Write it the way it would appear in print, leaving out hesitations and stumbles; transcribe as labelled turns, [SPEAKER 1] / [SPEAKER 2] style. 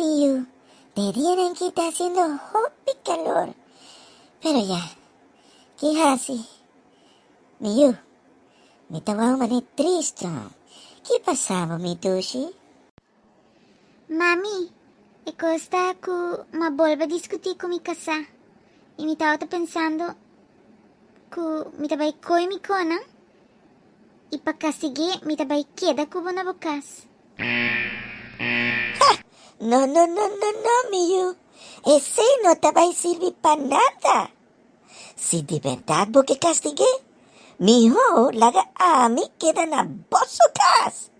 [SPEAKER 1] Miyu, de día que está haciendo hopi calor. Pero ya, ¿qué hace? Miyu, me estaba triste. ¿Qué pasaba, mi Toshi?
[SPEAKER 2] Mami, eu está com uma bolva discutir com minha casa. E me estava pensando que me estava coi me cona. E para castigar, me estava queda com na bocas.
[SPEAKER 1] No, no, no, no, no, Miyu. Ese no te va a servir para nada. Si de verdad vos que castigué, mi hijo laga a mí queda na vos su casa.